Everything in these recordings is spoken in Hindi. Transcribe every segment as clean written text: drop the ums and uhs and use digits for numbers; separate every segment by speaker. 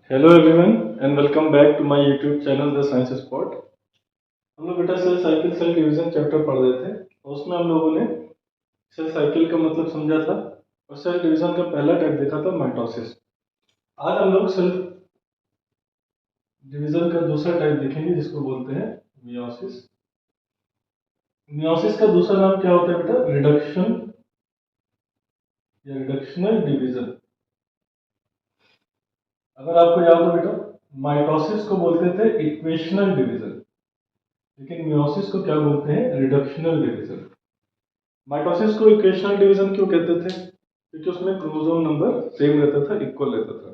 Speaker 1: Hello everyone and welcome back to my YouTube channel the science spot. हम लोग बेटा cell cycle cell division chapter पढ़ रहे थे और उसमें हम लोगों ने सेल साइकिल का मतलब समझा था और सेल डिवीजन का पहला टाइप देखा था माइटोसिस। आज हम लोग सेल डिवीजन का दूसरा टाइप देखेंगे जिसको बोलते हैं मियोसिस। मियोसिस का दूसरा नाम क्या होता है बेटा? रिडक्शन या रिडक्शनल डिवीजन। अगर आपको याद हो बेटा, माइटोसिस को बोलते थे इक्वेशनल डिवीजन, लेकिन मियोसिस को क्या बोलते हैं? Reductional division. माइटोसिस को इक्वेशनल डिवीजन क्यों कहते थे? क्योंकि उसमें क्रोमोसोम नंबर सेम रहता था, इक्वल रहता था।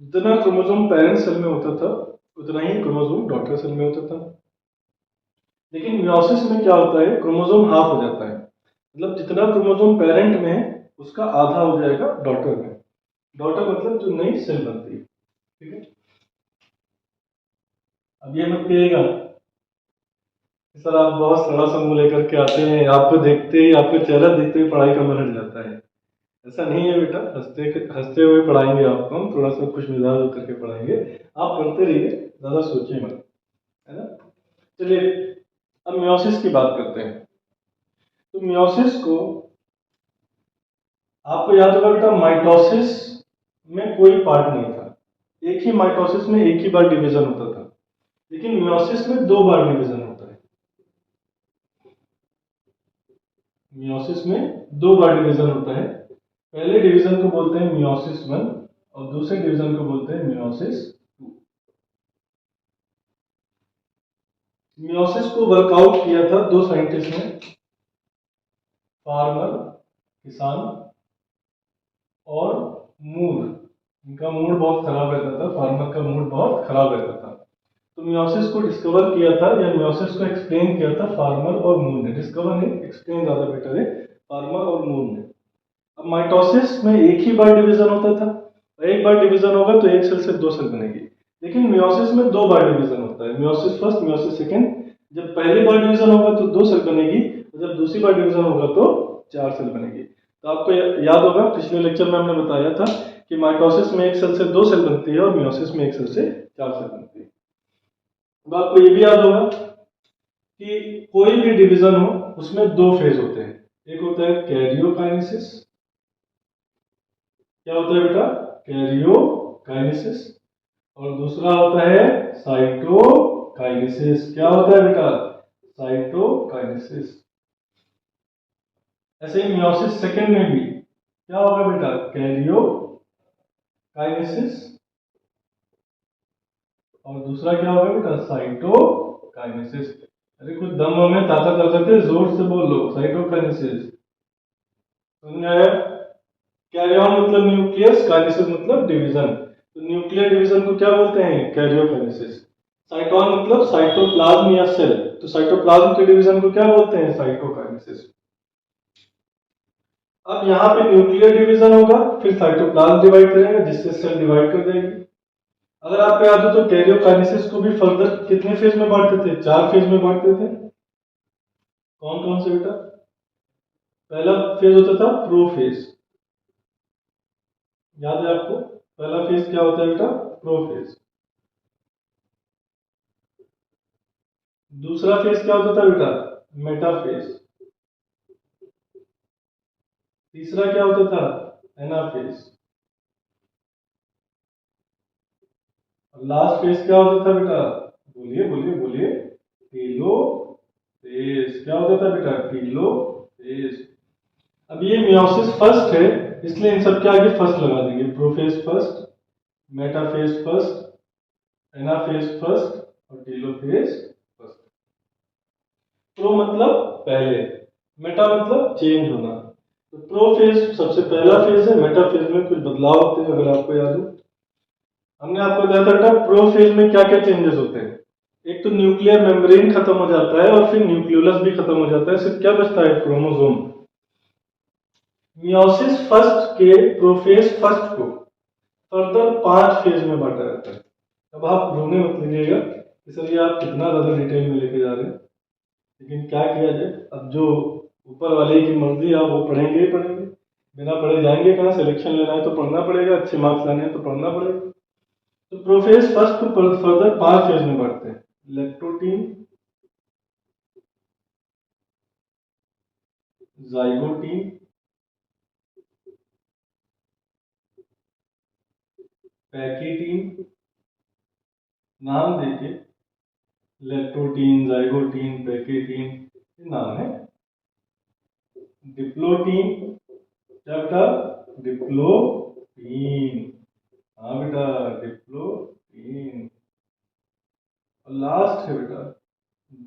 Speaker 1: जितना क्रोमोसोम पेरेंट सेल में होता था उतना ही क्रोमोसोम डॉटर सेल में होता था। लेकिन मियोसिस में क्या होता है? क्रोमोसोम हाफ हो जाता है, मतलब जितना क्रोमोसोम पेरेंट में है उसका आधा हो जाएगा डॉटर में। डॉटर मतलब जो नई सेल बनती है। ठीक है, अब ये मत कहिएगा सर आप बहुत सड़ा सा मुंह लेकर के आते हैं, आपको देखते ही, आपका चेहरा देखते ही पढ़ाई का मन हट जाता है। ऐसा नहीं है बेटा, हंसते हंसते हुए पढ़ाएंगे आपको, हम थोड़ा सा खुश मिजाज होकर के पढ़ाएंगे। आप पढ़ते रहिए, ज्यादा सोचिए मत, है ना। चलिए अब मियोसिस की बात करते हैं। तो मियोसिस को आपको याद होगा बेटा, माइटोसिस में कोई पार्ट नहीं था, एक ही माइटोसिस में एक ही बार डिवीजन होता था। लेकिन मियोसिस में दो बार डिवीजन होता है। मियोसिस में दो बार डिवीजन होता है। पहले डिवीजन को बोलते हैं मियोसिस वन और दूसरे डिवीजन को बोलते हैं मियोसिस टू। मियोसिस को वर्कआउट किया था दो साइंटिस्ट ने, फार्मर किसान और मूर। इनका मूड बहुत खराब रहता था, फार्मर का मूड बहुत खराब रहता था। तो मियोसिस को डिस्कवर किया था या मियोसिस को एक्सप्लेन किया था फार्मर और मूर ने। डिस्कवर नहीं, एक्सप्लेन ज्यादा बेटर है, फार्मर और मूर ने। अब माइटोसिस में एक ही बार डिवीजन होता था, एक बार डिवीजन होगा तो एक सेल से दो सेल बनेगी। लेकिन मियोसिस में दो बार डिवीजन होता है, मियोसिस फर्स्ट मियोसिस सेकेंड। जब पहली बार डिवीजन होगा तो दो सेल बनेगी और जब दूसरी बार डिवीजन होगा तो चार सेल बनेगी। तो आपको याद होगा पिछले लेक्चर में हमने बताया था कि माइटोसिस में एक सेल से दो सेल बनती है और मियोसिस में एक सेल से चार सेल बनती है। अब आपको ये भी याद होगा कि कोई भी डिवीजन हो उसमें दो फेज होते हैं। एक होता है कैरियोकाइनेसिस, क्या होता है बेटा? कैरियोकाइनेसिस। और दूसरा होता है साइटोकाइनेसिस। क्या होता है बेटा? साइटोकाइनेसिस। ऐसे ही मियोसिस सेकेंड में भी क्या होगा बेटा? कैरियोकाइनेसिस और दूसरा क्या होगा बेटा? साइटोकाइनेसिस। अरे कुछ दम में ताकत ताकत है, जोर से बोल लो, साइटोकाइनेसिस। समझ आया? कैरियन मतलब न्यूक्लियस, काइनेसिस मतलब डिवीजन। तो न्यूक्लियर डिवीजन को क्या बोलते हैं? कैरियोकाइनेसिस। साइटोन मतलब साइटोप्लाज्म या सेल, तो साइटोप्लाज्म के डिवीजन को क्या बोलते हैं? साइटोकाइनेसिस। अब यहाँ पे न्यूक्लियर डिवीजन होगा, फिर साइटोप्लाज्म डिवाइड करेगा जिससे सेल डिवाइड कर देगी। अगर आपको याद हो तो कैरियोकाइनेसिस को भी फर्दर कितने फेज में बांटते थे? चार फेज में बांटते थे। कौन कौन से बेटा? पहला फेज होता था प्रोफेज, याद है आपको? पहला फेज क्या होता है बेटा? प्रोफेज। दूसरा फेज क्या होता था बेटा? मेटाफेज। तीसरा क्या होता था? एनाफेज। और लास्ट फेज क्या होता था बेटा? बोलिए बोलिए बोलिए। टीलोफेज। क्या होता था बेटा? टीलोफेज। अब ये मियोसिस फर्स्ट है, इसलिए इन सबके आगे फर्स्ट लगा देंगे। Prophase first, metaphase first, anaphase first और टीलोफेज फर्स्ट। प्रो मतलब पहले, मेटा मतलब चेंज होना। तो प्रो फेज सबसे पहला फेज है, मेटा फेज में कुछ बदलाव होते हैं। अगर आपको याद हो, हमने आपको बताया था बेटा प्रो फेज में क्या क्या चेंजेस होते हैं। एक तो न्यूक्लियर मेम्ब्रेन खत्म हो जाता है और फिर न्यूक्लियोलस भी खत्म हो जाता है, सिर्फ क्या बचता है? क्रोमोसोम। मियोसिस फर्स्ट के प्रोफेज फर्स्ट को फर्दर पांच फेज में बांटा जाता है। अब आप रोने मत लगिएगा कि सर ये आप कितना ज्यादा डिटेल में लेके जा रहे हैं, लेकिन क्या किया जाए, अब जो ऊपर वाले की मर्जी, आप वो पढ़ेंगे ही पढ़ेंगे, बिना पढ़े जाएंगे कहाँ? सिलेक्शन लेना है तो पढ़ना पड़ेगा, अच्छे मार्क्स लाने हैं तो पढ़ना पड़ेगा। तो prophase first to further 5 phase में बांटते हैं। लैक्टोटीन, जाइगोटीन, पैकेटीन, नाम देके लैक्टोटीन, जाइगोटीन, पैकेटीन, ये नाम है। डिप्लोटीन, क्या बेटा? डिप्लोटीन, हाँ बेटा डिप्लोटीन। और लास्ट है बेटा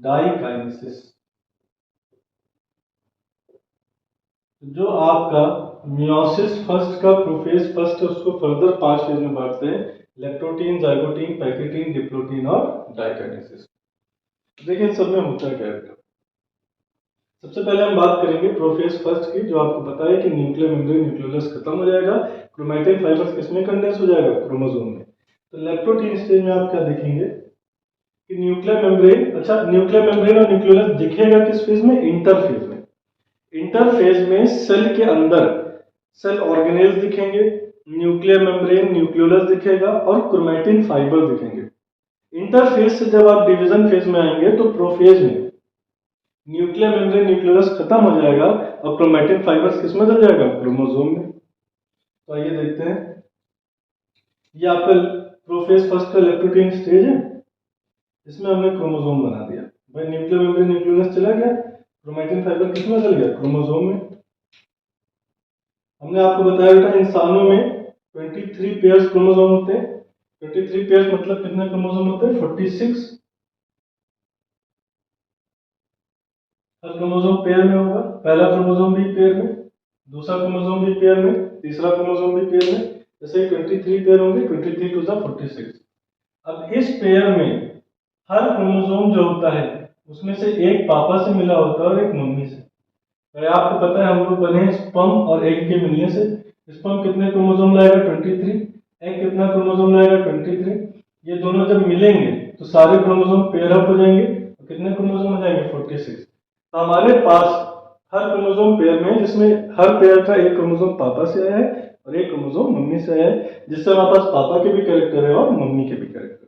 Speaker 1: डाइकाइनेसिस। जो आपका मियोसिस फर्स्ट का प्रोफेज फर्स्ट है उसको फर्दर 5 फेज में बांटते हैं। लैक्टोटीन, जाइगोटीन, पैकेटीन, डिप्लोटीन और डाइकाइनेसिस। देखिए सब में होता है क्या बेटा? सबसे पहले हम बात करेंगे प्रोफेज फर्स्ट की, जो आपको पता है कि न्यूक्लियर मेम्ब्रेन न्यूक्लियोलस खत्म हो जाएगा, क्रोमैटिन फाइबर्स किसमें कंडेंस हो जाएगा? क्रोमोसोम में। तो लैक्टोटीन स्टेज में आप क्या देखेंगे कि न्यूक्लियर मेम्ब्रेन, अच्छा न्यूक्लियर मेम्ब्रेन और न्यूक्लियोलस दिखेगा किस फेज में? इंटरफेज में। इंटरफेज में सेल के अंदर सेल ऑर्गेनेल्स दिखेंगे, न्यूक्लियर मेम्ब्रेन न्यूक्लियोलस दिखेगा और क्रोमैटिन फाइबर दिखेंगे। इंटरफेज से जब आप डिवीजन फेज में आएंगे तो प्रोफेज में न्यूक्लियर मेम्ब्रेन न्यूक्लियोलस खत्म हो जाएगा और क्रोमैटिन फाइबर्स किसमें चल जाएगा? क्रोमोसोम में। तो आइए देखते हैं, ये आपका प्रोफेज फर्स्ट का लैक्टोटीन स्टेज है, इसमें हमने क्रोमोसोम बना दिया। भाई न्यूक्लियर मेम्ब्रेन न्यूक्लियोलस चला गया, क्रोमैटिन फाइबर किसमें चल गया? क्रोमोसोम में। हमने आपको बताया बेटा इंसानों में 23 पेयर्स क्रोमोसोम होते हैं। 23 पेयर्स मतलब कितने क्रोमोसोम होते हैं? 46। हर क्रोमोसोम पेयर में होगा, पहला क्रोमोसोम भी पेयर में, दूसरा क्रोमोसोम भी पेयर में, तीसरा क्रोमोसोम भी पेयर में। जैसे 23 पेयर होंगे, 23 टू 46। अब इस पेयर में हर क्रोमोसोम जो होता है उसमें से एक पापा से मिला होता है और एक मम्मी से। अरे आपको पता है हम लोग बने स्पर्म और एग के मिलने से। स्पर्म कितने क्रोमोसोम लाएगा? 23। एग कितना क्रोमोसोम लाएगा? 23। ये दोनों जब मिलेंगे तो सारे क्रोमोसोम पेयर अप हो जाएंगे और कितने क्रोमोसोम हो जाएंगे? 46। तो हमारे पास हर क्रोमोसोम पेयर में, जिसमें हर पेयर का एक क्रोमोसोम पापा से आया है और एक क्रोमोसोम मम्मी से आया है, जिससे हमारे पास पापा के भी कैरेक्टर है और मम्मी के भी कैरेक्टर।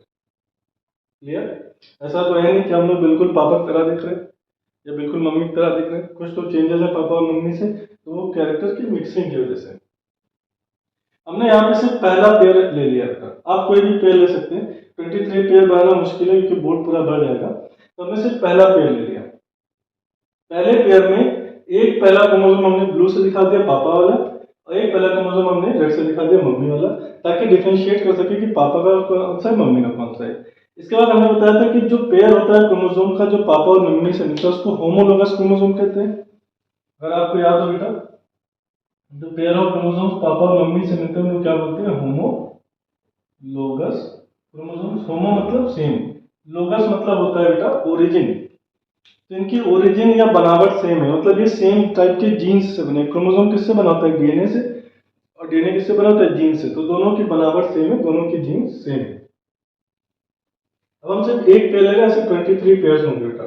Speaker 1: क्लियर? ऐसा तो है नहीं कि हम लोग बिल्कुल पापा की तरह दिख रहे हैं या बिल्कुल मम्मी की तरह दिख रहे हैं, कुछ तो चेंजेस है पापा और मम्मी से, तो वो कैरेक्टर की मिक्सिंग की वजह से। हमने यहाँ पे सिर्फ पहला पेयर ले लिया था, आप कोई भी पेयर ले सकते हैं। 23 पेयर बनाना मुश्किल है क्योंकि बोर्ड पूरा भर जाएगा, तो हमने सिर्फ पहला पेयर ले लिया। पहले पेयर में एक पहला क्रोमोसोम हमने ब्लू से दिखा दिया पापा वाला और एक पहला क्रोमोसोम हमने रेड से दिखा दिया मम्मी वाला, ताकि डिफरेंशिएट कर सके कि पापा का कौन सा है, मम्मी का कौन सा है। इसके बाद हमने बताया था कि जो पेयर होता है क्रोमोसोम का, जो पापा और मम्मी से मिलता है उसको होमोलोगस क्रोमोसोम कहते हैं। अगर आपको याद हो बेटा, जो पेयर ऑफ क्रोमोसोम्स पापा और मम्मी से मिलते हैं उनको क्या बोलते हैं? Homologous chromosomes. होमो मतलब सेम, लोगस मतलब होता है बेटा ओरिजिन। तो इनकी ओरिजिन या बनावट सेम है, मतलब ये सेम टाइप के जीन्स से बने। क्रोमोसोम किससे बना होता है? डीएनए से, और डीएनए किससे बना होता है? जीन से। तो दोनों की बनावट सेम है, दोनों की जीन्स सेम है। अब हम सिर्फ एक पेयर ले रहे हैं, ऐसे 23 पेयर्स होंगे बेटा,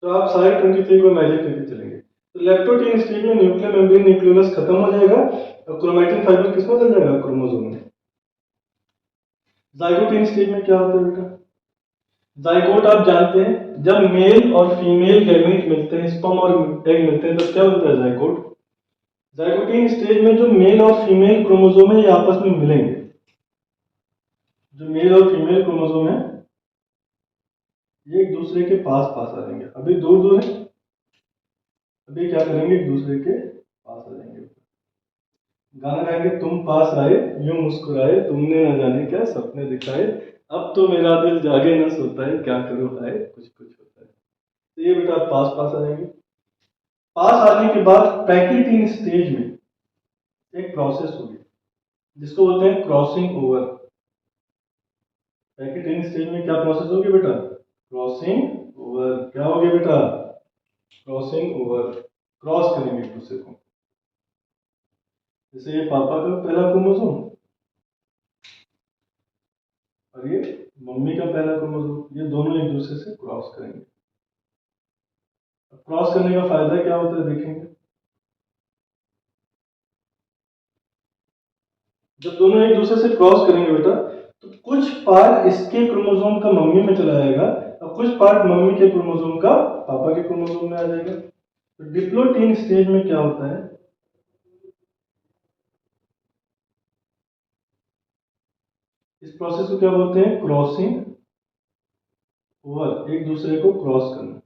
Speaker 1: तो आप सारे 23 को इमेजिन करके चलेंगे। तो लैक्टोटीन स्टेज में न्यूक्लियर मेम्ब्रेन न्यूक्लियोलस खत्म हो जाएगा और क्रोमैटिन फाइबर किसमें चल जाएगा? क्रोमोसोम में। जाइगोटीन स्टेज में क्या होता है बेटा? जाइगोट आप जानते हैं, जब मेल और फीमेल गैमीट मिलते हैं, स्पर्म और एग मिलते हैं, तब क्या होता है? जाइगोट। जाइगोटीन स्टेज में जो मेल और फीमेल क्रोमोसोम है ये आपस में मिलेंगे। जो मेल और फीमेल क्रोमोसोम है ये एक दूसरे के पास पास आ जाएंगे। अभी दूर दूर है, अभी क्या करेंगे? एक दूसरे के पास आ जाएंगे। गाना गाएंगे, तुम पास आए यूं मुस्कुराए, तुमने न जाने क्या सपने दिखाए, अब तो मेरा दिल जागे न सोता है, क्या करूं हाय कुछ कुछ होता है। तो ये बेटा पास पास आ जाएंगे। पास आने के बाद पैकेटीन स्टेज में एक प्रोसेस होगी जिसको बोलते हैं क्रॉसिंग ओवर। पैकेटीन स्टेज में क्या प्रोसेस होगी बेटा? Crossing over. क्या हो गया बेटा? Crossing over. क्रॉस करेंगे एक दूसरे को। जैसे ये पापा का पहला क्रोमोसोम और ये मम्मी का पहला क्रोमोसोम, ये दोनों एक दूसरे से क्रॉस करेंगे। क्रॉस करने का फायदा क्या होता है देखेंगे। जब दोनों एक दूसरे से क्रॉस करेंगे बेटा तो कुछ पार्ट इसके क्रोमोसोम का मम्मी में चला जाएगा और कुछ पार्ट मम्मी के क्रोमोसोम का पापा के क्रोमोसोम में आ जाएगा। तो डिप्लोटीन स्टेज में क्या होता है, इस प्रोसेस को क्या बोलते हैं, क्रॉसिंग ओवर, एक दूसरे को क्रॉस करना।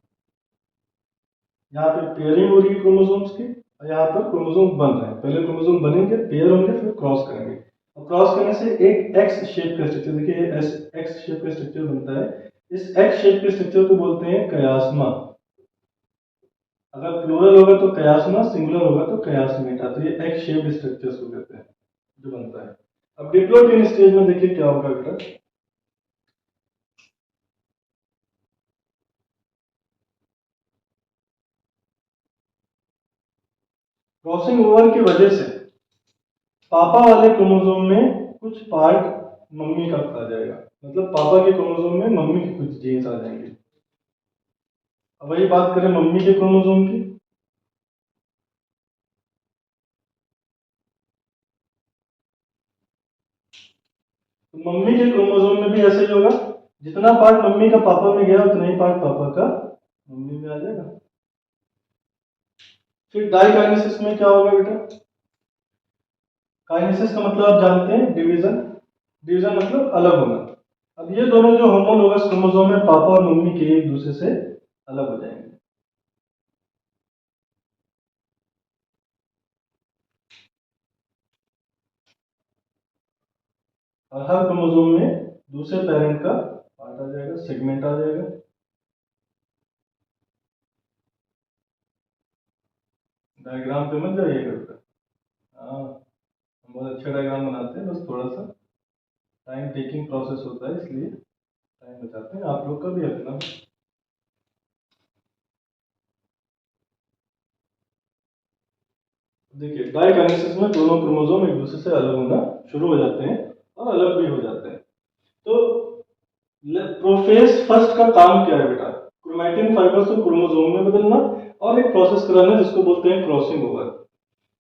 Speaker 1: यहाँ पे पेयरिंग हो रही है क्रोमोसोम्स की और यहाँ पर क्रोमोसोम बन रहे हैं। पहले क्रोमोसोम बनेंगे, पेयर होंगे, फिर क्रॉस करेंगे और क्रॉस करने से एक एक्स शेप का स्ट्रक्चर, देखिए ये एक्स शेप का स्ट्रक्चर बनता है। इस एक्स शेप के स्ट्रक्चर को बोलते हैं कयास्मा। अगर प्लूरल होगा तो कयास्मा, सिंगुलर होगा तो कयास्मेटा। तो ये एक्स शेप स्ट्रक्चर्स को कहते हैं जो बनता है। अब डिप्लोटीन स्टेज में देखिए क्या होगा बेटा, क्रॉसिंग ओवर की वजह से पापा वाले क्रोमोसोम में कुछ पार्ट मम्मी का आ जाएगा, मतलब पापा के क्रोमोसोम में मम्मी के कुछ जीन्स आ जाएंगे। अब वही बात करें मम्मी के क्रोमोसोम की, तो मम्मी के क्रोमोसोम में भी ऐसा ही होगा, जितना पार्ट मम्मी का पापा में गया उतना ही पार्ट पापा का मम्मी में आ जाएगा। फिर डाइकाइनेसिस में क्या होगा बेटा, काइनेसिस का मतलब आप जानते हैं डिवीजन, डिवीजन मतलब अलग होना। अब ये दोनों जो होमोलोगस क्रोमोसोम है पापा और मम्मी के, एक दूसरे से अलग हो जाएंगे। और हर क्रोमोसोम में दूसरे पेरेंट का पार्ट आ जाएगा, सेगमेंट आ जाएगा। डायग्राम पे मत जाइएगा बेटा, हाँ हम बहुत अच्छा डायग्राम बनाते हैं, बस थोड़ा सा टाइम टेकिंग प्रोसेस होता है इसलिए टाइम बचाते हैं, आप लोग का भी अपना। देखिए डाइकाइनेसिस में दोनों क्रोमोसोम एक दूसरे से अलग होना शुरू हो जाते हैं और अलग भी हो जाते हैं। तो प्रोफेज फर्स्ट का काम क्या है बेटा, क्रोमैटिन फाइबर्स को क्रोमोसोम में बदलना और एक प्रोसेस कराना जिसको बोलते हैं क्रॉसिंग ओवर।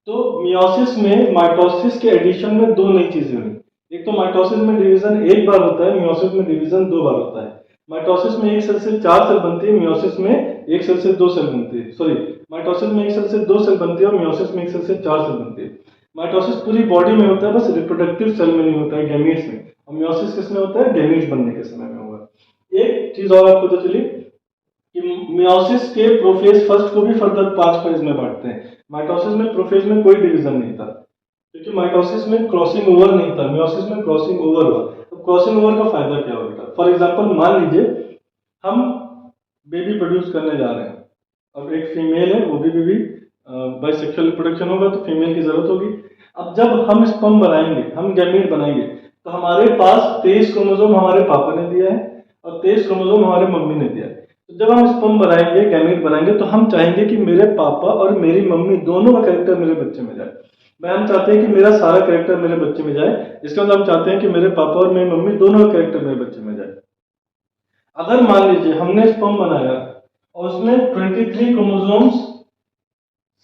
Speaker 1: तो मियोसिस में माइटोसिस के एडिशन में दो नई चीजें हुई। एक तो माइटोसिस में डिवीजन एक बार होता है, मियोसिस में डिवीजन दो बार होता है। माइटोसिस में एक सेल से चार सेल बनती है, मियोसिस में एक सेल से दो सेल बनती है। सॉरी, माइटोसिस में एक सेल से दो सेल बनती है और मियोसिस में एक सेल से चार सेल बनती है। माइटोसिस पूरी बॉडी में होता है, बस रिप्रोडक्टिव सेल में नहीं होता है, गैमीट्स में। और मियोसिस किसमें होता है, गैमीट्स बनने के समय में होगा। एक चीज और आपको पता चली कि मियोसिस के प्रोफेज फर्स्ट को भी फर्दर 5 फेज में बांटते हैं। माइटोसिस में प्रोफेज में कोई डिवीजन नहीं था क्योंकि माइटोसिस में क्रॉसिंग ओवर नहीं था, मियोसिस में क्रॉसिंग ओवर हुआ। तो क्रॉसिंग ओवर का फायदा क्या होगा, फॉर एग्जांपल मान लीजिए हम बेबी प्रोड्यूस करने जा रहे हैं और एक फीमेल है, वो भी बेबी बाइसेक्सुअल रिप्रोडक्शन होगा तो फीमेल की जरूरत होगी। अब जब हम स्पर्म बनाएंगे, हम गैमीट बनाएंगे, तो हमारे पास 23 क्रोमोसोम हमारे पापा ने दिया है और 23 क्रोमोसोम हमारे मम्मी ने दिया है। तो जब हम स्पर्म बनाएंगे, गैमीट बनाएंगे, तो हम चाहेंगे कि मेरे पापा और मेरी मम्मी दोनों का कैरेक्टर मेरे बच्चे में जाए। हम चाहते हैं कि मेरा सारा कैरेक्टर मेरे बच्चे में जाए, इसका मतलब हम चाहते हैं कि मेरे पापा और मेरी मम्मी दोनों का कैरेक्टर मेरे बच्चे में जाए। अगर मान लीजिए हमने स्पर्म बनाया और उसमें 23 क्रोमोसोम्स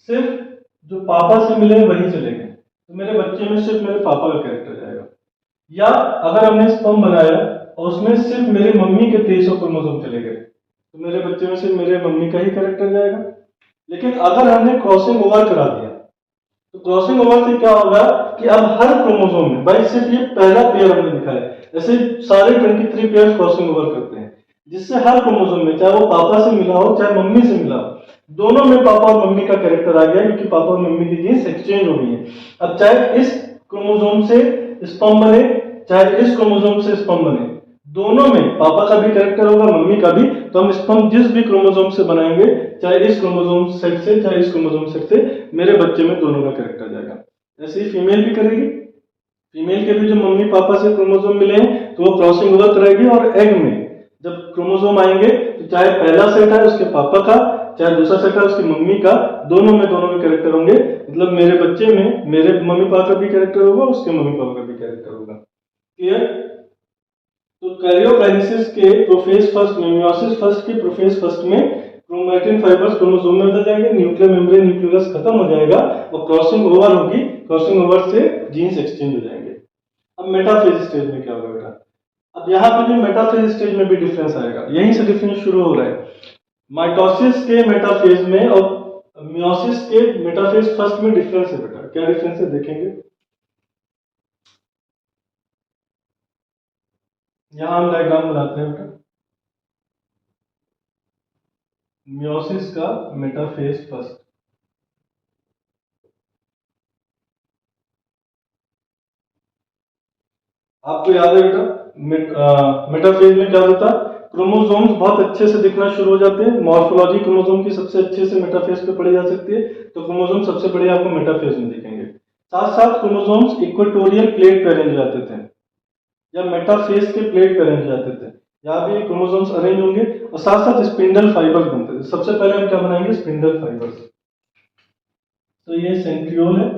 Speaker 1: सिर्फ जो पापा से मिले वही चले गए, तो मेरे बच्चे में सिर्फ मेरे पापा का कैरेक्टर जाएगा। या अगर हमने स्पर्म बनाया और उसमें सिर्फ मेरे मम्मी के 23 क्रोमोसोम चले गए, तो मेरे बच्चे में सिर्फ मेरे मम्मी का ही कैरेक्टर जाएगा। लेकिन अगर हमने क्रॉसिंग ओवर करा दिया, तो क्रॉसिंग ओवर से क्या होगा कि अब हर क्रोमोसोम में, भाई सिर्फ ये पहला पेयर हमने दिखा है, ऐसे सारे 23 पेयर क्रॉसिंग ओवर करते हैं, जिससे हर क्रोमोसोम में, चाहे वो पापा से मिला हो चाहे मम्मी से मिला हो, दोनों में पापा और मम्मी का कैरेक्टर आ गया क्योंकि पापा और मम्मी की जीन्स एक्सचेंज हो गई है। अब चाहे इस क्रोमोसोम से स्पर्म बने चाहे इस क्रोमोसोम से स्पर्म बने, दोनों में पापा का भी कैरेक्टर होगा, मम्मी का भी। तो हम स्पर्म जिस भी क्रोमोसोम से बनाएंगे, चाहे इस क्रोमोसोम सेट से चाहे इस क्रोमोसोम सेट से, मेरे बच्चे में दोनों का कैरेक्टर जाएगा। ऐसे ही फीमेल भी करेगी, फीमेल के भी जो मम्मी पापा से क्रोमोसोम मिले हैं तो वो क्रॉसिंग ओवर करेगी और एग में जब क्रोमोसोम आएंगे तो चाहे पहला सेट है उसके पापा का, चाहे दूसरा सेट है उसकी मम्मी का, दोनों में कैरेक्टर होंगे। मतलब मेरे बच्चे में मेरे मम्मी पापा का भी कैरेक्टर होगा, उसके मम्मी पापा का भी कैरेक्टर होगा। क्लियर? तो कैरियोकाइनेसिस के प्रोफेज फर्स्ट में, मियोसिस फर्स्ट के प्रोफेज फर्स्ट में क्रोमैटिन फाइबर्स क्रोमोसोम में बदल जाएंगे, न्यूक्लियर मेम्ब्रेन न्यूक्लियस खत्म हो जाएगा और क्रॉसिंग ओवर होगी, क्रॉसिंग ओवर से जीन्स एक्सचेंज हो जाएंगे। अब मेटाफेज स्टेज में क्या होगा बेटा, अब यहाँ पे भी मेटाफेज स्टेज में भी डिफरेंस आएगा, यहीं से डिफरेंस शुरू हो रहा है। माइटोसिस के मेटाफेज में और मियोसिस के मेटाफेज फर्स्ट में डिफरेंस है बेटा। क्या डिफरेंस है देखेंगे। यहां हम डायग्राम बनाते हैं बेटा। मियोसिस का मेटाफेज फर्स्ट। आपको याद है बेटा मेटाफेज में क्या होता है, क्रोमोसोम्स बहुत अच्छे से दिखना शुरू हो जाते हैं। मॉर्फोलॉजी क्रोमोसोम की सबसे अच्छे से मेटाफेज पे पढ़ी जा सकती है, तो क्रोमोसोम सबसे बड़े आपको मेटाफेज में दिखेंगे। साथ साथ क्रोमोसोम्स इक्वेटोरियल प्लेट पे अरेंज हो जाते थे, या मेटाफेज के प्लेट पे अरेंज हो जाते थे। यहाँ भी क्रोमोसोम्स अरेंज होंगे और साथ साथ स्पिंडल फाइबर बनते थे। सबसे पहले हम क्या बनाएंगे, स्पिंडल फाइबर्स। तो ये सेंट्रियोल है,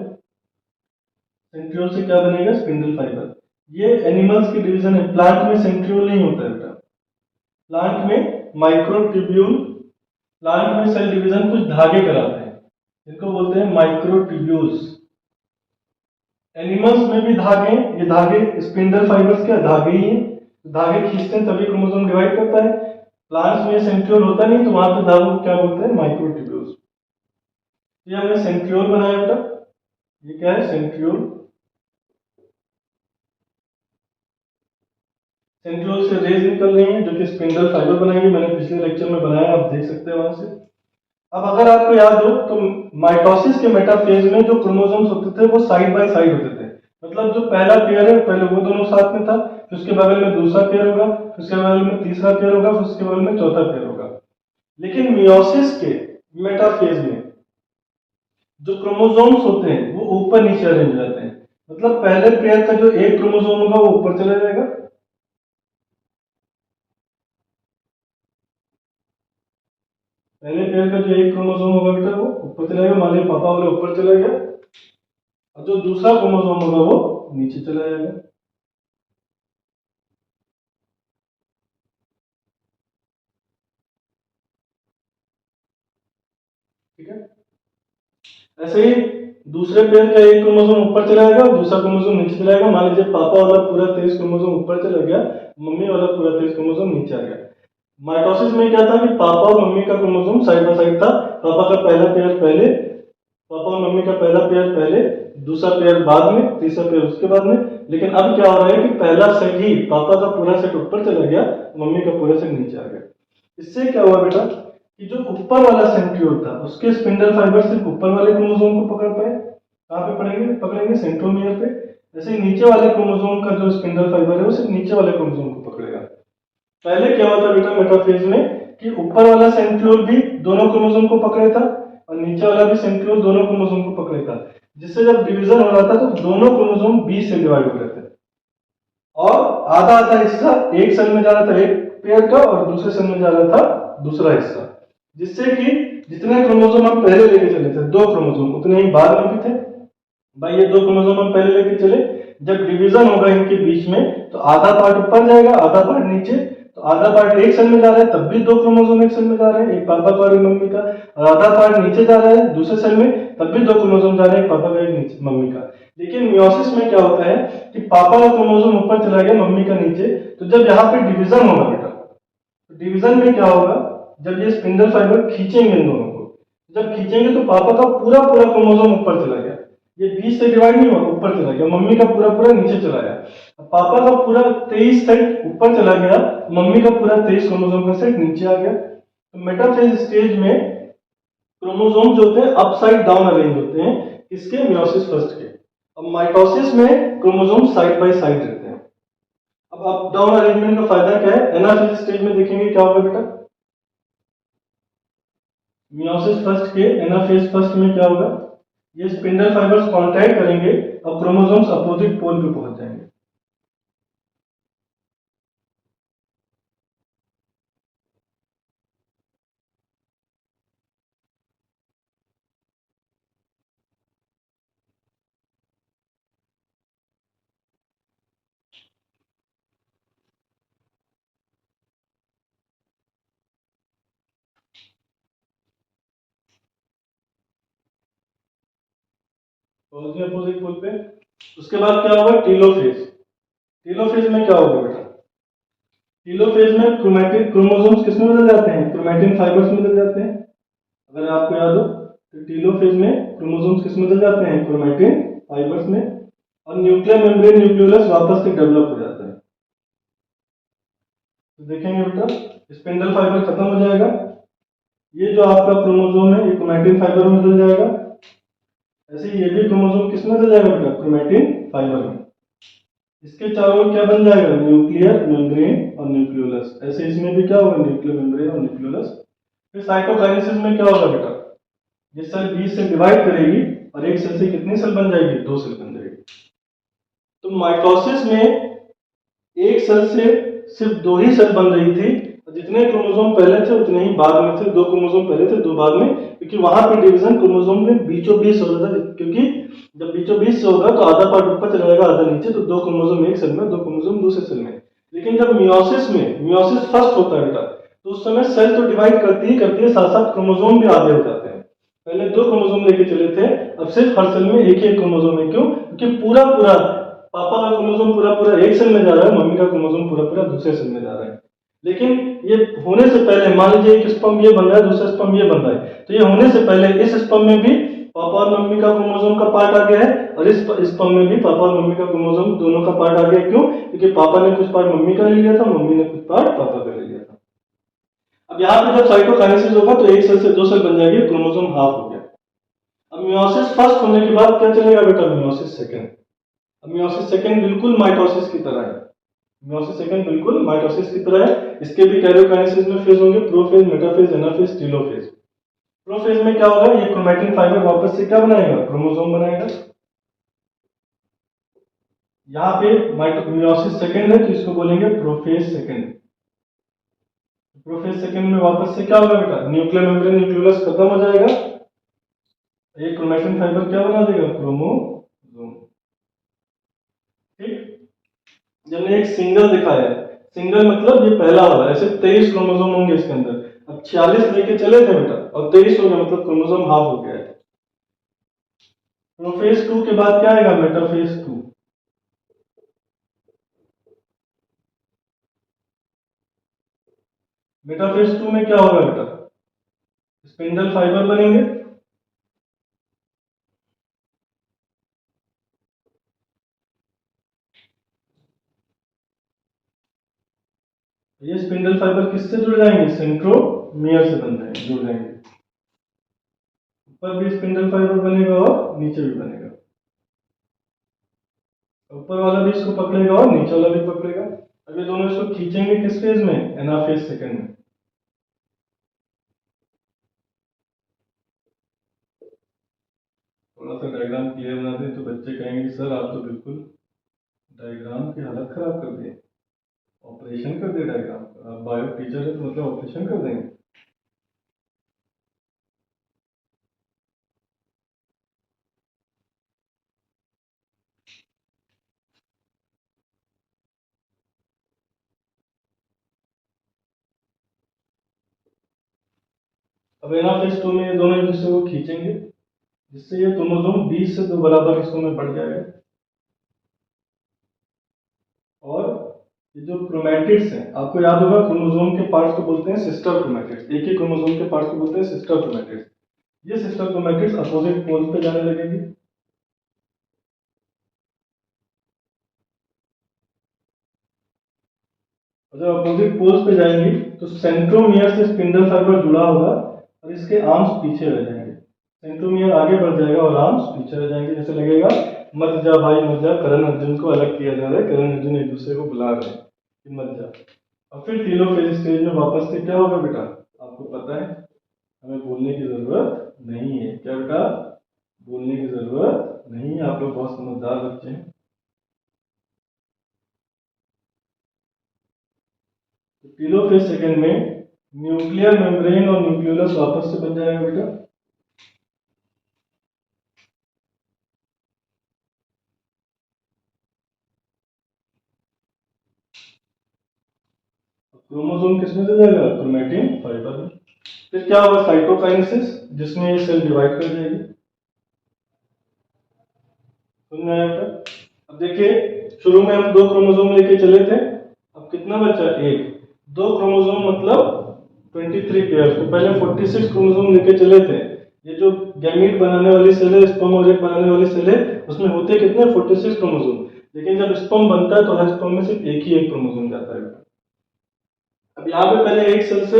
Speaker 1: सेंट्रियोल से क्या बनेगा, स्पिंडल फाइबर। ये एनिमल्स की डिवीजन है, प्लांट में सेंट्रियोल नहीं होता है बेटा। प्लांट में माइक्रोट्यूब्यूल, प्लांट में सेल डिवीजन कुछ धागे कराते हैं, इनको बोलते हैं माइक्रोट्यूब्यूल्स। एनिमल्स में भी धागे, ये धागे स्पिंडल फाइबर्स के धागे ही हैं, धागे खींचते हैं तभी क्रोमोसोम डिवाइड करता है। प्लांट्स में सेंट्रियोल होता नहीं, तो वहां पे धागों को क्या बोलते हैं, माइक्रोट्यूब्यूल्स। ये हमने सेंट्रियोल बनाया बेटा, ये क्या है, सेंट्रियोल। सेंट्रियोल से रेज निकल रही हैं जो कि स्पिंडल फाइबर बनाएंगे, मैंने पिछले लेक्चर में बनाया, आप देख सकते हैं वहां से। अब अगर आपको याद हो तो माइटोसिस के मेटाफेज में जो क्रोमोसोम्स होते थे वो साइड बाय साइड होते थे। मतलब जो पहला पेयर है पहले वो दोनों साथ में था, फिर उसके बगल में दूसरा पेयर होगा, फिर उसके बगल में तीसरा पेयर होगा, फिर उसके बगल में चौथा पेयर होगा। लेकिन मियोसिस के मेटाफेज में जो क्रोमोसोम्स होते हैं वो ऊपर नीचे अरेंज हो जाते हैं। मतलब पहले पेयर का जो एक क्रोमोसोम होगा वो ऊपर चला जाएगा, पहले पेयर का जो एक क्रोमोसोम होगा बेटा वो ऊपर चला जाएगा, मान लीजिए पापा वाला ऊपर चला गया, और जो दूसरा क्रोमोसोम होगा वो नीचे चला जाएगा। ठीक है, ऐसे ही दूसरे पेयर का एक क्रोमोसोम ऊपर चला जाएगा और दूसरा क्रोमोसोम नीचे चला जाएगा। मान लीजिए पापा वाला पूरा 23 क्रोमोसोम ऊपर चला गया, मम्मी वाला पूरा 23 क्रोमोसोम नीचे आ गया। माइटोसिस में क्या था कि पापा और मम्मी का क्रोमोसोम साइड बाय साइड था, पापा का पहला पेयर पहले, पापा और मम्मी का पहला पेयर पहले, दूसरा पेयर बाद में, तीसरा पेयर उसके बाद में। लेकिन अब क्या हो रहा है कि पहला सेट ही, पापा का पूरा सेट ऊपर चला गया, मम्मी का पूरा सेट नीचे आ गया। इससे क्या हुआ बेटा कि जो ऊपर वाला सेंट्रियोल था उसके स्पिंडल फाइबर सिर्फ ऊपर वाले क्रोमोसोम को पकड़ पाए। कहाँ पे पड़ेंगे, पकड़ेंगे सेंट्रोमियर पे। ऐसे ही नीचे वाले क्रोमोसोम का जो स्पिंडल फाइबर है वो सिर्फ नीचे वाले क्रोमोसोम को पकड़ेगा। पहले क्या होता बेटा मेटाफेज में कि ऊपर वाला सेंट्रियोल भी दोनों क्रोमोसोम को पकड़े था और नीचे वाला भी सेंट्रियोल दोनों क्रोमोसोम को पकड़े था, जिससे जब डिवीजन हो रहा था तो दोनों क्रोमोसोम 20 से डिवाइड हो रहे थे, और आधा आधा हिस्सा एक सेल में जा रहा था एक पेयर का और दूसरे सेल में जा रहा था दूसरा हिस्सा। जिससे कि जितने क्रोमोसोम हम पहले लेके चले थे, दो क्रोमोसोम, उतने ही बाद में भी थे। भाई ये दो क्रोमोसोम हम पहले लेके चले, जब डिवीजन होगा इनके बीच में तो आधा पार्ट ऊपर जाएगा आधा पार्ट नीचे। तो आधा पार्ट एक सेल में जा रहा है तब भी दो क्रोमोसोम एक सेल में जा रहे हैं, एक पापा का और एक मम्मी का। और आधा पार्ट नीचे जा रहा है दूसरे सेल में तब भी दो क्रोमोसोम जा रहे हैं, एक पापा का एक नीचे मम्मी का। लेकिन मियोसिस में क्या होता है कि पापा का क्रोमोसोम ऊपर चला गया मम्मी का नीचे, तो जब यहाँ पे डिवीजन होगा बेटा, तो डिवीजन में क्या होगा, जब ये स्पिंडल फाइबर खींचेंगे इन दोनों को, जब खींचेंगे तो पापा का पूरा पूरा क्रोमोसोम ऊपर चला गया, ये 20 से डिवाइड नहीं हुआ, ऊपर चला गया। मम्मी का पूरा पूरा नीचे चला गया। पापा का पूरा 23 सेट ऊपर चला गया, मम्मी का पूरा 23 क्रोमोसोम का सेट नीचे आ गया। तो मेटाफेज स्टेज में क्रोमोसोम जो होते हैं अपसाइड डाउन अरेंज होते हैं, इसके मियोसिस फर्स्ट के। अब माइटोसिस में क्रोमोसोम साइड बाय साइड रहते हैं। अब अप डाउन अरेंजमेंट का फायदा क्या है, एनाफेज स्टेज में देखेंगे क्या होगा बेटा। मियोसिस फर्स्ट के एनाफेज फर्स्ट में क्या होगा, ये स्पिंडल फाइबर्स कांटेक्ट करेंगे और क्रोमोसोम्स अपोजिट पोल पे पहुंच जाएंगे। अपोजिट पोल पे। उसके बाद क्या होगा, टीलोफेज। टीलोफेज में क्या होगा बेटा, टेलोफेज में क्रोमैटिन क्रोमोसोम्स किस में बदल जाते हैं? क्रोमैटिन फाइबर्स में बदल जाते हैं। अगर आपको याद हो तो टेलोफेज में क्रोमोसोम्स किस में बदल जाते हैं? क्रोमैटिन फाइबर्स में। और न्यूक्लियर मेम्ब्रेन न्यूक्लियोलस वापस से डेवलप हो जाता है। तो देखेंगे बेटा, स्पिंडल फाइबर खत्म हो जाएगा, ये जो आपका क्रोमोसोम है ये क्रोमैटिन फाइबर में बदल जाएगा। ऐसे ही ये भी क्रोमोसोम किस में बदल जाएगा बेटा? क्रोमैटिन फाइबर में। इसके चारों ओर क्या बन जाएगा? न्यूक्लियर मेम्ब्रेन और न्यूक्लियोलस। ऐसे इसमें भी क्या होगा? न्यूक्लियर मेम्ब्रेन और न्यूक्लियोलस। फिर साइटोकाइनेसिस में क्या होगा बेटा? ये सेल 20 से डिवाइड करेगी और एक सेल से कितनी सेल बन जाएगी? 2 सेल बन जाएगी। तो माइटोसिस में एक सेल से सिर्फ 2 ही सेल बन रही थी, और जितने क्रोमोसोम पहले थे उतने ही बाद में थे। 2 क्रोमोसोम पहले थे, 2 बाद में, क्योंकि वहां पे डिवीजन क्रोमोसोम में बीचों बीच हो रहा था। क्योंकि जब बीचों बीच से होगा तो आधा पार्ट ऊपर चला जाएगा, आधा नीचे, तो 2 क्रोमोसोम एक सेल में, 2 क्रोमोसोम दूसरे सेल में। लेकिन जब मियोसिस में, मियोसिस फर्स्ट होता है बेटा, तो उस समय सेल तो डिवाइड करती ही साथ साथ क्रोमोसोम भी आधे हो जाते हैं। पहले 2 क्रोमोसोम लेके चले थे, अब सिर्फ हर सेल में एक ही क्रोमोसोम है। क्यों? क्योंकि पूरा पूरा पापा का क्रोमोसोम पूरा पूरा एक सेल में जा रहा है, मम्मी का क्रोमोसोम पूरा पूरा दूसरे सेल में जा रहा है। लेकिन ये होने से पहले मान लीजिए एक स्पर्म ये बन रहा है, दूसरा स्पर्म ये बन रहा है, तो ये होने से पहले इस स्पर्म में भी पापा और मम्मी का क्रोमोसोम का पार्ट आ गया है, और इस स्पर्म में भी पापा और मम्मी का क्रोमोसोम दोनों का पार्ट आ गया। क्यों? क्योंकि पापा ने कुछ पार्ट मम्मी का ले लिया था, मम्मी ने कुछ पार्ट पापा का ले लिया था। अब यहाँ पे जब साइटोकाइनेसिस होगा तो एक सेल से 2 सेल बन जाएगी, क्रोमोसोम हाफ हो गया। अब मियोसिस फर्स्ट होने के बाद क्या चलेगा बेटा? Meiosis second. अब मियोसिस सेकंड बिल्कुल माइटोसिस की तरह है। मियोसिस सेकंड बिल्कुल माइटोसिस की तरह है। इसके भी कैरियोकाइनेसिस में फेज होंगे, prophase, metaphase, anaphase, telophase. Prophase में क्या होगा? ये क्रोमैटिन फाइबर वापस से क्या बनाएगा? क्रोमोसोम बनाएगा। यहाँ पे मियोसिस सेकंड है तो इसको बोलेंगे प्रोफेज सेकंड। प्रोफेज सेकंड में वापस से क्या होगा बेटा? न्यूक्लियर मेम्ब्रेन न्यूक्लियोलस खत्म हो जाएगा, ये क्रोमैटिन फाइबर क्या बना देगा? क्रोमोसोम। ठीक। जब मैंने एक सिंगल दिखाया, सिंगल मतलब ये पहला वाला, ऐसे 23 क्रोमोसोम होंगे इसके अंदर। अब 46 लेके चले थे बेटा और 23 हो गया, मतलब क्रोमोसोम हाफ हो गया है। प्रोफेज 2 के बाद क्या आएगा? मेटाफेज 2। मेटाफेज 2 में क्या होगा बेटा? स्पिंडल फाइबर बनेंगे, ये स्पिंडल फाइबर किससे जुड़ जाएंगे? सेंट्रोमियर से बन जाएंगे, जुड़ जाएंगे। ऊपर भी स्पिंडल फाइबर बनेगा और नीचे भी बनेगा। ऊपर वाला भी इसको पकड़ेगा और नीचे वाला भी पकड़ेगा। अब ये दोनों इसको खींचेंगे किस फेज में? एनाफेज सेकंड में। थोड़ा सा डायग्राम क्लियर बना दें तो बच्चे कहेंगे सर आप तो बिल्कुल डायग्राम की हालत खराब कर दिए, ऑपरेशन कर दिया डायग्राम का। आप बायो टीचर है तो मतलब ऑपरेशन कर देंगे। अब एनाफेज 2 में ये दोनों एक दूसरे को खींचेंगे, जिससे ये क्रोमोसोम 20 से 2 बराबर हिस्सों में बढ़ जाएगा। और ये जो क्रोमैटिड्स हैं, आपको याद होगा क्रोमोसोम के पार्ट्स को बोलते हैं सिस्टर क्रोमैटिड्स। एक ही क्रोमोसोम के पार्ट्स को बोलते हैं सिस्टर क्रोमैटिड्स। ये सिस्टर क्रोमैटिड्स अपोजिट पोल पे जाने लगेंगी। और जब अपोजिट पोल्स पे जाएंगी तो सेंट्रोमियर से स्पिंडल फाइबर जुड़ा होगा और इसके आर्म्स पीछे रह जाएंगे। सेंट्रोमियर आगे बढ़ जाएगा और आर्म्स पीछे रह जाएंगे। जैसे लगेगा मत जा भाई मत जा, करण अर्जुन को अलग किया जा रहा है, करण अर्जुन एक दूसरे को बुला रहे हैं कि मत जा। और फिर टेलोफेज स्टेज में वापस से क्या होगा बेटा? आपको पता है, हमें बोलने की जरूरत नहीं है। क्या बेटा? बोलने की जरूरत नहीं है, आप लोग बहुत समझदार बच्चे हैं। तो टेलोफेज सेकंड में न्यूक्लियर मेम्ब्रेन और न्यूक्लियोलस वापस से बन जाएगा बेटा। क्रोमोसोम किसमें से जाएगा? क्रोमैटिन फाइबर में। फिर क्या होगा? साइटोकाइनेसिस, जिसमें ये सेल डिवाइड कर जाएगी। समझ में आया बेटा? अब देखिए, शुरू में हम 2 क्रोमोसोम लेके चले थे, अब कितना बचा? 1। 2 क्रोमोसोम मतलब 23 पेयर। तो पहले 46 क्रोमोसोम लेके चले थे। ये जो गैमीट बनाने वाली सेल है, स्पर्म और एग बनाने वाली सेल है, उसमें होते कितने 46 क्रोमोसोम। लेकिन जब स्पर्म बनता है तो हर स्पर्म में सिर्फ एक ही एक क्रोमोसोम जाता है। अब यहाँ पे पहले एक सेल से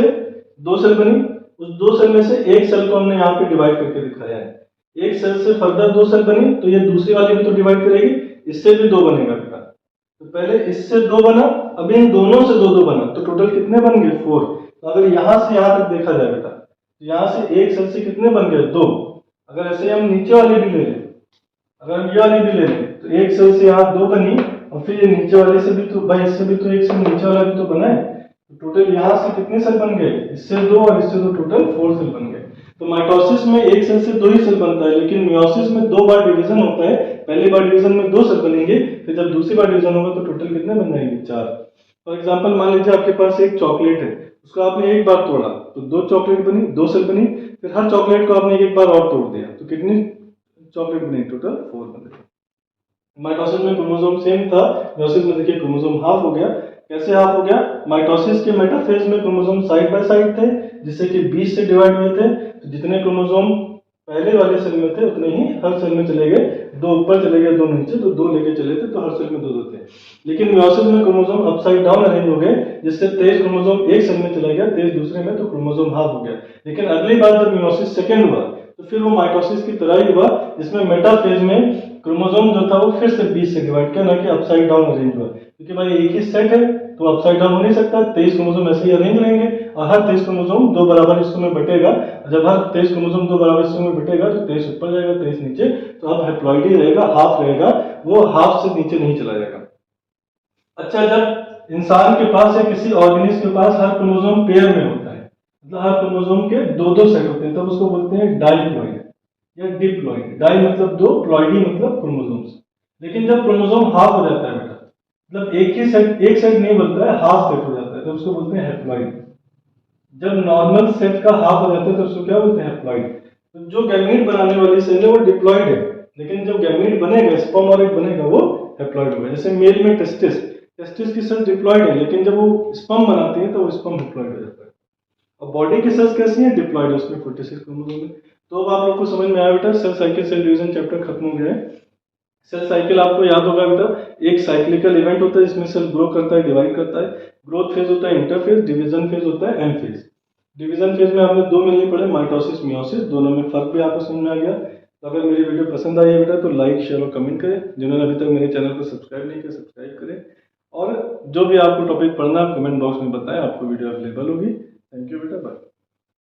Speaker 1: 2 सेल बनी, उस 2 सेल में से एक सेल को हमने यहाँ पे डिवाइड करके दिखाया है। एक सेल से फर्दर 2 सेल बनी, तो ये दूसरी वाली भी तो डिवाइड करेगी, इससे भी 2 बनेगा बेटा। तो पहले इससे 2 बना, अब इन दोनों से 2 2 बना, तो टोटल कितने बन गए 4। तो अगर यहाँ से यहाँ तक देखा जाए बेटा, तो यहाँ से एक सेल से कितने बन गए 2। अगर ऐसे हम नीचे वाली भी ले लें, अगर हम ये वाली भी ले लें, तो एक सेल से यहाँ 2 बनी, और फिर ये नीचे वाले से भी तो भाई, इससे भी तो एक सेल नीचे वाला भी तो बना है। तो टोटल यहाँ से कितने सेल बन गए, इससे 2 और इससे 2, टोटल 4 सेल बन गए। तो माइटोसिस में एक सेल से 2 ही सेल बनता है, लेकिन मियोसिस में 2 बार डिवीजन होता है। पहली बार डिवीजन में 2 सेल बनेंगे, फिर जब दूसरी बार डिवीजन होगा तो टोटल कितने बन जाएंगे 4। फॉर एग्जांपल मान लीजिए आपके पास एक चॉकलेट है, उसको आपने एक बार तोड़ा तो 2 चॉकलेट बनी, 2 सेल बनी, फिर हर चॉकलेट को आपने एक बार और तोड़ दिया तो कितनी चॉकलेट बनी, टोटल 4 बने। माइटोसिस में क्रोमोसोम सेम था, मियोसिस में देखिए क्रोमोसोम हाफ हो गया। कैसे हाफ हो गया, माइटोसिस के मेटाफेज में क्रोमोसोम साइड बाय साइड थे, जिससे कि 20 से डिवाइड हुए थे। तो जितने क्रोमोसोम पहले वाले सेल में थे उतने ही हर सेल में चले गए, 2 ऊपर चले गए 2 नीचे, तो 2 लेके चले थे, तो हर सेल में 2 2 थे। लेकिन मियोसिस में क्रोमोसोम अपसाइड डाउन अरेंज हो गए, जिससे 23 क्रोमोसोम एक सेल में चला गया, 23 दूसरे में, तो क्रोमोसोम हाफ हो गया। लेकिन अगली बार जब मियोसिस सेकेंड हुआ तो फिर वो माइटोसिस की तरह ही हुआ, जिसमें मेटाफेज में क्रोमोसोम जो था वो फिर से 20 से डिवाइड किया, ना कि अपसाइड डाउन अरेंज हुआ। क्योंकि भाई एक ही सेट है तो अपसाइड डाउन हो नहीं सकता, 23 क्रोमोसोम ऐसे ही अरेंज रहेंगे, और हर 23 क्रोमोसोम 2 बराबर हिस्सों में बटेगा। जब हर 23 क्रोमोसोम 2 बराबर हिस्सों में बटेगा तो 23 ऊपर जाएगा, 23 नीचे, तो अब हैप्लॉइड ही रहेगा, हाफ रहेगा, वो हाफ से नीचे नहीं चला जाएगा। अच्छा, जब इंसान के पास या किसी ऑर्गेनिज्म के पास हर क्रोमोसोम पेयर में होता है, मतलब हर क्रोमोसोम के 2 सेट होते हैं, तब उसको बोलते हैं डाइप्लॉइड या डिप्लॉइड। डाई मतलब 2, प्लॉइडी मतलब क्रोमोसोम्स। लेकिन जब क्रोमोसोम हाफ हो जाता है बेटा, मतलब एक सेट नहीं बनता है, हाफ सेट हो जाता है, तो उसको बोलते हैं हैप्लॉइड। जब नॉर्मल सेट का हाफ हो जाता है तो उसको क्या बोलते हैं, हैप्लॉइड। तो जो गैमीट बनाने वाली सेल है वो डिप्लॉइड है, लेकिन जब गैमीट बनेगा, स्पर्म और एग बनेगा, वो हैप्लॉइड होगा। जैसे मेल में टेस्टिस, टेस्टिस की सेल डिप्लॉइड है, लेकिन जब वो स्पर्म बनाती है तो वो स्पर्म हैप्लॉइड हो जाता है। और बॉडी की सेल्स कैसी हैं, डिप्लॉइड, उसमें 46 क्रोमोसोम है। तो अब आप लोग को समझ में आया बेटा, cell cycle cell division chapter खत्म हो गया है। सेल साइकिल आपको याद होगा बेटा, एक साइक्लिकल इवेंट होता है जिसमें सेल ग्रो करता है, डिवाइड करता है। ग्रोथ फेज होता है इंटरफेज, डिवीजन फेज होता है एंड फेज। डिवीजन फेज में आपने 2 मिलने पड़े, माइटोसिस मियोसिस, दोनों में फर्क भी आपको समझ में आ गया। तो अगर मेरी वीडियो पसंद आई है बेटा तो लाइक शेयर और कमेंट करें। जिन्होंने अभी तक मेरे चैनल को सब्सक्राइब नहीं किया, सब्सक्राइब करें। और जो भी आपको टॉपिक पढ़ना है कमेंट बॉक्स में बताएं, आपको वीडियो अवेलेबल होगी।